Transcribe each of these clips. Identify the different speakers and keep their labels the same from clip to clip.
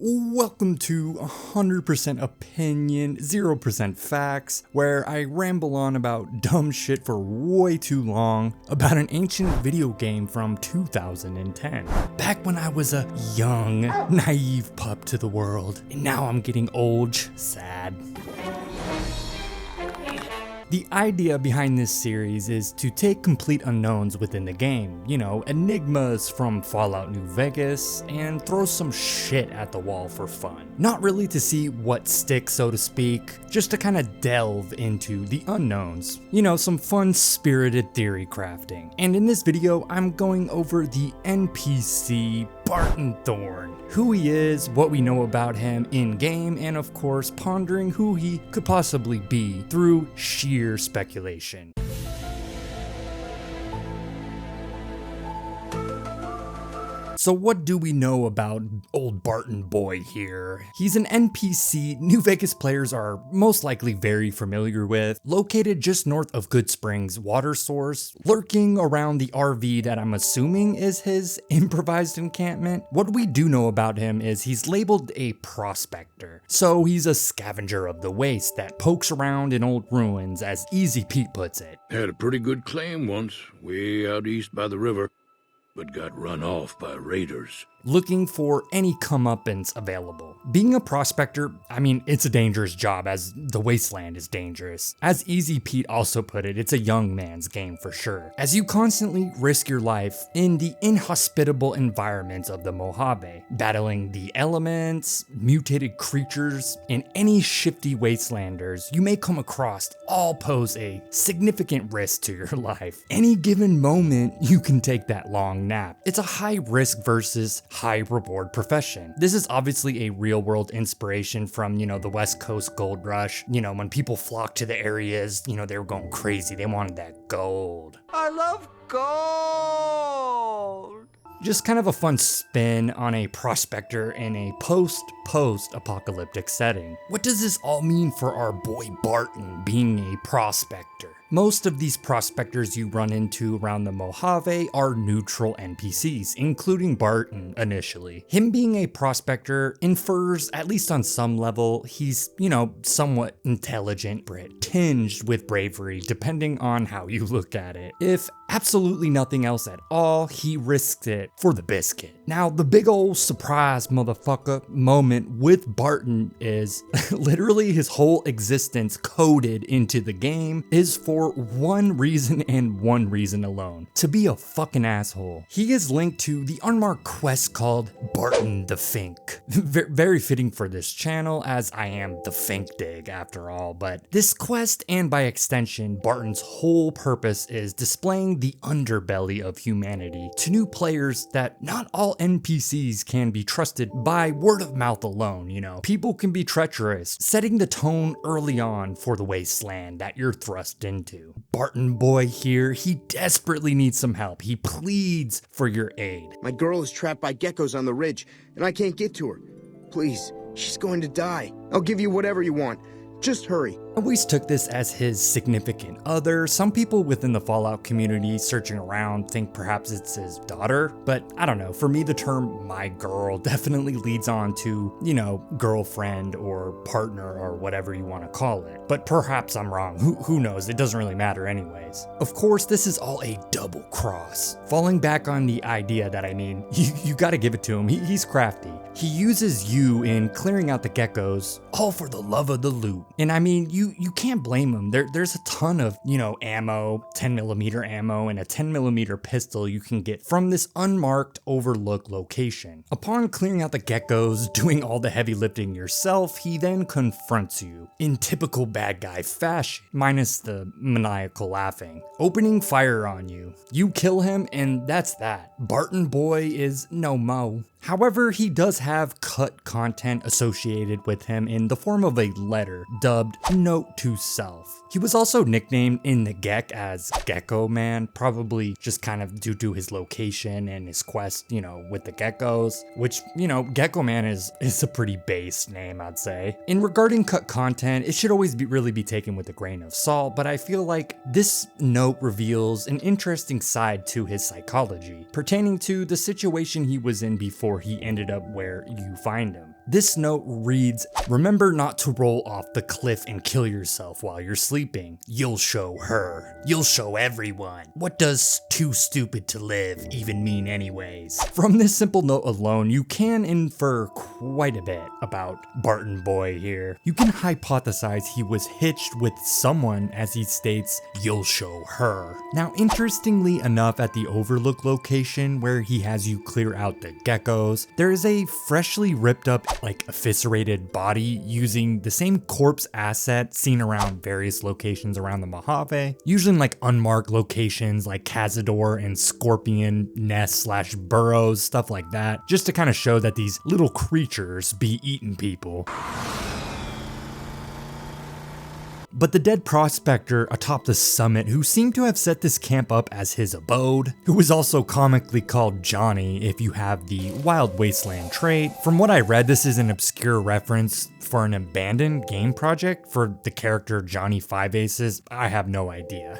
Speaker 1: Welcome to 100% opinion, 0% facts, where I ramble on about dumb shit for way too long about an ancient video game from 2010. Back when I was a young, naive pup to the world, and now I'm getting old, sad. The idea behind this series is to take complete unknowns within the game, enigmas from Fallout New Vegas, and throw some shit at the wall for fun. Not really to see what sticks, so to speak, just to kind of delve into the unknowns. Some fun spirited theory crafting. And in this video, I'm going over the NPC Barton Thorn, who he is, what we know about him in-game, and of course pondering who he could possibly be through sheer speculation. So what do we know about old Barton boy here? He's an NPC New Vegas players are most likely very familiar with, located just north of Good Springs water source, lurking around the RV that I'm assuming is his improvised encampment. What we do know about him is he's labeled a prospector, so he's a scavenger of the waste that pokes around in old ruins, as Easy Pete puts it.
Speaker 2: Had a pretty good claim once, way out east by the river, but got run off by raiders.
Speaker 1: Looking for any comeuppance available. Being a prospector, it's a dangerous job, as the wasteland is dangerous. As Easy Pete also put it, it's a young man's game for sure, as you constantly risk your life in the inhospitable environments of the Mojave, battling the elements, mutated creatures, and any shifty wastelanders you may come across all pose a significant risk to your life. Any given moment, you can take that long nap. It's a high risk versus high reward profession. This is obviously a real world inspiration from, the West Coast gold rush. When people flocked to the areas, they were going crazy. They wanted that gold.
Speaker 3: I love gold!
Speaker 1: Just kind of a fun spin on a prospector in a post-apocalyptic setting. What does this all mean for our boy Barton being a prospector? Most of these prospectors you run into around the Mojave are neutral NPCs, including Barton initially. Him being a prospector infers, at least on some level, he's, somewhat intelligent, tinged with bravery, depending on how you look at it. If absolutely nothing else at all, he risked it for the biscuit. Now, the big old surprise motherfucker moment with Barton is literally his whole existence coded into the game is for one reason and one reason alone: to be a fucking asshole. He is linked to the unmarked quest called Barton the Fink. Very fitting for this channel, as I am the Fink Dig after all, but this quest, and by extension Barton's whole purpose, is displaying the underbelly of humanity to new players that not all NPCs can be trusted by word of mouth alone. People can be treacherous, setting the tone early on for the wasteland that you're thrust into. Barton boy here, he desperately needs some help. He pleads for your aid.
Speaker 4: My girl is trapped by geckos on the ridge, and I can't get to her. Please, she's going to die. I'll give you whatever you want. Just hurry.
Speaker 1: I always took this as his significant other. Some people within the Fallout community searching around think perhaps it's his daughter, but I don't know. For me, the term my girl definitely leads on to, girlfriend or partner or whatever you want to call it. But perhaps I'm wrong. Who knows? It doesn't really matter anyways. Of course, this is all a double cross. Falling back on the idea that, you gotta give it to him. He's crafty. He uses you in clearing out the geckos, all for the love of the loot. And you can't blame him. There's a ton of, ammo, 10mm ammo, and a 10mm pistol you can get from this unmarked overlooked location. Upon clearing out the geckos, doing all the heavy lifting yourself, he then confronts you in typical bad guy fashion, minus the maniacal laughing, opening fire on you. You kill him, and that's that. Barton boy is no mo. However, he does have cut content associated with him in the form of a letter dubbed Note to Self. He was also nicknamed in the Gek as Gecko Man, probably just kind of due to his location and his quest, with the geckos, which, Gecko Man is a pretty base name, I'd say. In regarding cut content, it should always really be taken with a grain of salt, but I feel like this note reveals an interesting side to his psychology, pertaining to the situation he was in before he ended up where you find him. This note reads, "Remember not to roll off the cliff and kill yourself while you're sleeping. You'll show her. You'll show everyone. What does too stupid to live even mean anyways?" From this simple note alone, you can infer quite a bit about Barton Boy here. You can hypothesize he was hitched with someone, as he states, "You'll show her." Now, interestingly enough, at the Overlook location where he has you clear out the geckos, there is a freshly ripped up, eviscerated body using the same corpse asset seen around various locations around the Mojave, usually in unmarked locations like Cazador and Scorpion nests / burrows, stuff like that, just to kind of show that these little creatures be eating people. But the dead prospector atop the summit, who seemed to have set this camp up as his abode, who was also comically called Johnny if you have the Wild Wasteland trait. From what I read, this is an obscure reference for an abandoned game project for the character Johnny Five Aces. I have no idea.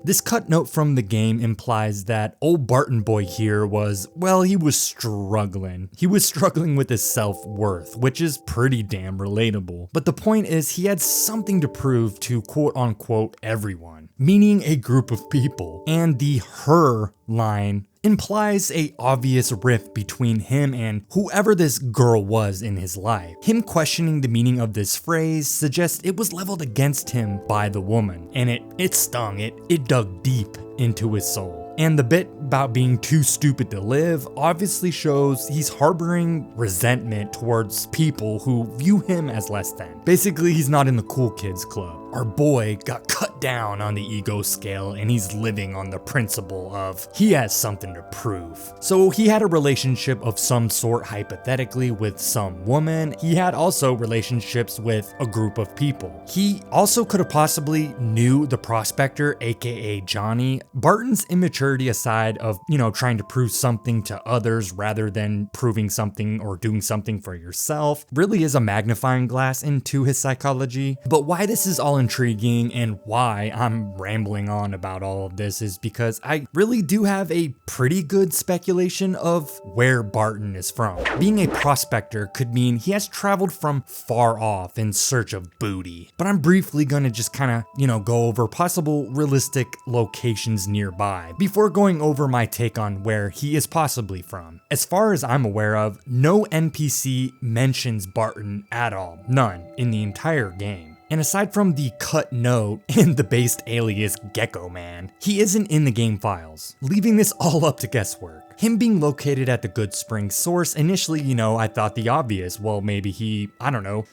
Speaker 1: This cut note from the game implies that old Barton Boy here was, well, he was struggling. He was struggling with his self-worth, which is pretty damn relatable. But the point is, he had something to prove to quote-unquote everyone, meaning a group of people. And the her line implies a obvious rift between him and whoever this girl was in his life. Him questioning the meaning of this phrase suggests it was leveled against him by the woman, and it stung, it dug deep into his soul. And the bit about being too stupid to live obviously shows he's harboring resentment towards people who view him as less than. Basically, he's not in the cool kids club. Our boy got cut down on the ego scale, and he's living on the principle of he has something to prove. So he had a relationship of some sort hypothetically with some woman. He had also relationships with a group of people. He also could have possibly knew the prospector, aka Johnny. Barton's immaturity aside of, trying to prove something to others rather than proving something or doing something for yourself really is a magnifying glass into his psychology. But why this is all intriguing and why I'm rambling on about all of this is because I really do have a pretty good speculation of where Barton is from. Being a prospector could mean he has traveled from far off in search of booty. But I'm briefly gonna just kind of, go over possible realistic locations nearby before going over my take on where he is possibly from. As far as I'm aware of, no NPC mentions Barton at all. None in the entire game. And aside from the cut note and the based alias Gecko Man, he isn't in the game files, leaving this all up to guesswork. Him being located at the Good Spring source, initially, I thought the obvious. Well, maybe he, I don't know,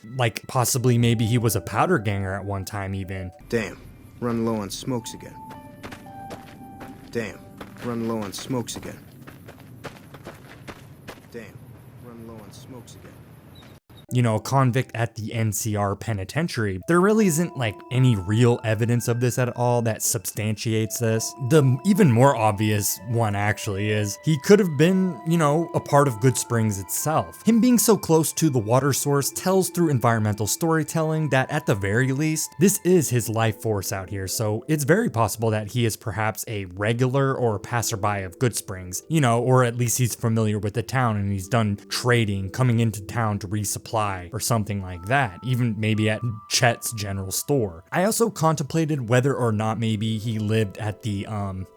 Speaker 1: possibly maybe he was a powder ganger at one time even.
Speaker 4: Damn, run low on smokes again. Damn, run low on smokes again. Damn, run low on smokes again.
Speaker 1: A convict at the NCR penitentiary. There really isn't any real evidence of this at all that substantiates this. The even more obvious one actually is he could have been, a part of Good Springs itself. Him being so close to the water source tells through environmental storytelling that at the very least, this is his life force out here. So it's very possible that he is perhaps a regular or passerby of Good Springs, or at least he's familiar with the town and he's done trading, coming into town to resupply or something like that, even maybe at Chet's general store. I also contemplated whether or not maybe he lived at the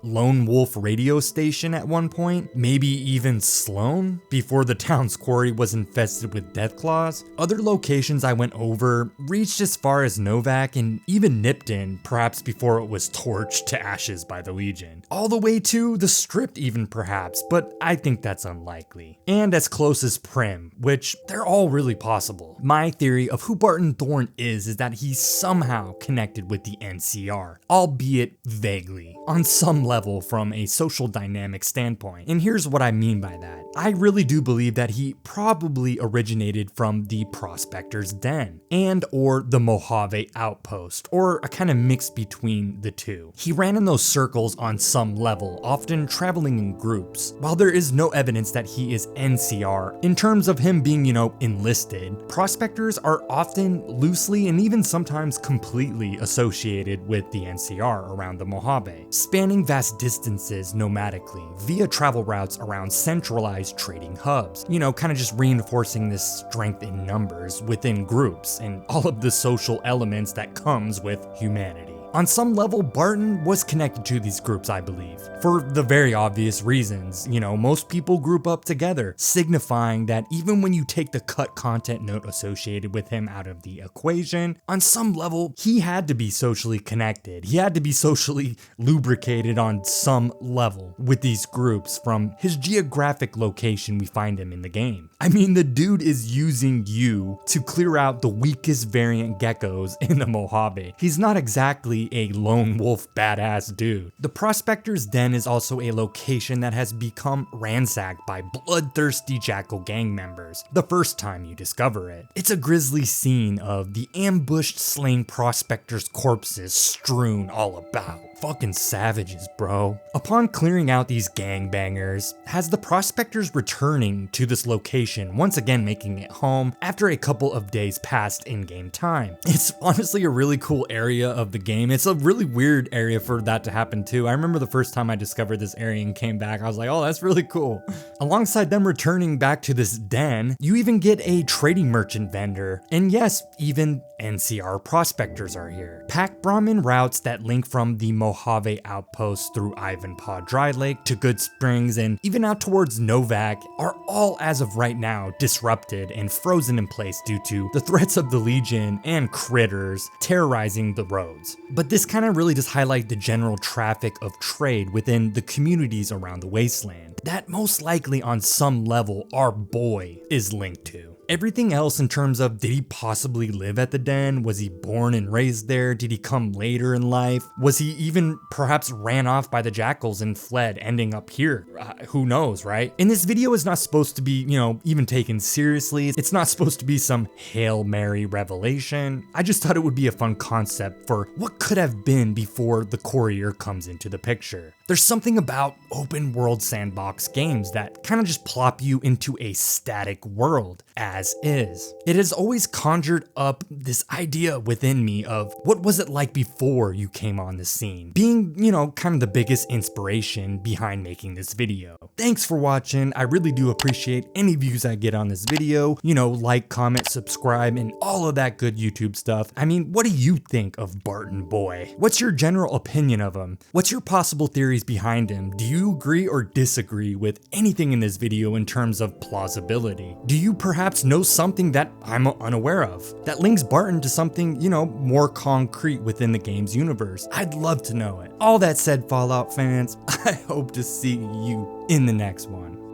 Speaker 1: Lone Wolf radio station at one point, maybe even Sloan, before the town's quarry was infested with deathclaws. Other locations I went over reached as far as Novak and even Nipton, perhaps before it was torched to ashes by the Legion. All the way to the Strip even perhaps, but I think that's unlikely. And as close as Prim, which they're all really possible. My theory of who Barton Thorn is that he's somehow connected with the NCR, albeit vaguely, on some level from a social dynamic standpoint. And here's what I mean by that. I really do believe that he probably originated from the Prospector's Den and or the Mojave Outpost, or a kind of mix between the two. He ran in those circles on some level, often traveling in groups. While there is no evidence that he is NCR, in terms of him being, enlisted, existed, prospectors are often loosely and even sometimes completely associated with the NCR around the Mojave, spanning vast distances nomadically via travel routes around centralized trading hubs, kind of just reinforcing this strength in numbers within groups and all of the social elements that comes with humanity. On some level, Barton was connected to these groups, I believe, for the very obvious reasons. Most people group up together, signifying that even when you take the cut content note associated with him out of the equation, on some level, he had to be socially connected. He had to be socially lubricated on some level with these groups from his geographic location we find him in the game. I mean, the dude is using you to clear out the weakest variant geckos in the Mojave. He's not exactly a lone wolf badass dude. The Prospector's Den is also a location that has become ransacked by bloodthirsty jackal gang members the first time you discover it. It's a grisly scene of the ambushed slain prospectors' corpses strewn all about. Fucking savages, bro. Upon clearing out these gangbangers, has the prospectors returning to this location, once again making it home after a couple of days past in-game time. It's honestly a really cool area of the game. It's a really weird area for that to happen too. I remember the first time I discovered this area and came back, I was like, oh, that's really cool. Alongside them returning back to this den, you even get a trading merchant vendor. And yes, even NCR prospectors are here. Pack Brahmin routes that link from the Mojave outposts through Ivanpah Dry Lake to Good Springs and even out towards Novak are all, as of right now, disrupted and frozen in place due to the threats of the Legion and critters terrorizing the roads. But this kind of really just highlights the general traffic of trade within the communities around the wasteland that most likely on some level our boy is linked to. Everything else in terms of, did he possibly live at the den? Was he born and raised there? Did he come later in life? Was he even perhaps ran off by the jackals and fled, ending up here? Who knows, right? And this video is not supposed to be, even taken seriously. It's not supposed to be some Hail Mary revelation. I just thought it would be a fun concept for what could have been before the courier comes into the picture. There's something about open world sandbox games that kind of just plop you into a static world as is. It has always conjured up this idea within me of what was it like before you came on the scene, being, kind of the biggest inspiration behind making this video. Thanks for watching. I really do appreciate any views I get on this video, like, comment, subscribe, and all of that good YouTube stuff. I mean, what do you think of Barton Boy? What's your general opinion of him? What's your possible theories behind him? Do you agree or disagree with anything in this video in terms of plausibility? Do you perhaps know something that I'm unaware of that links Barton to something, more concrete within the game's universe? I'd love to know it. All that said, Fallout fans, I hope to see you in the next one.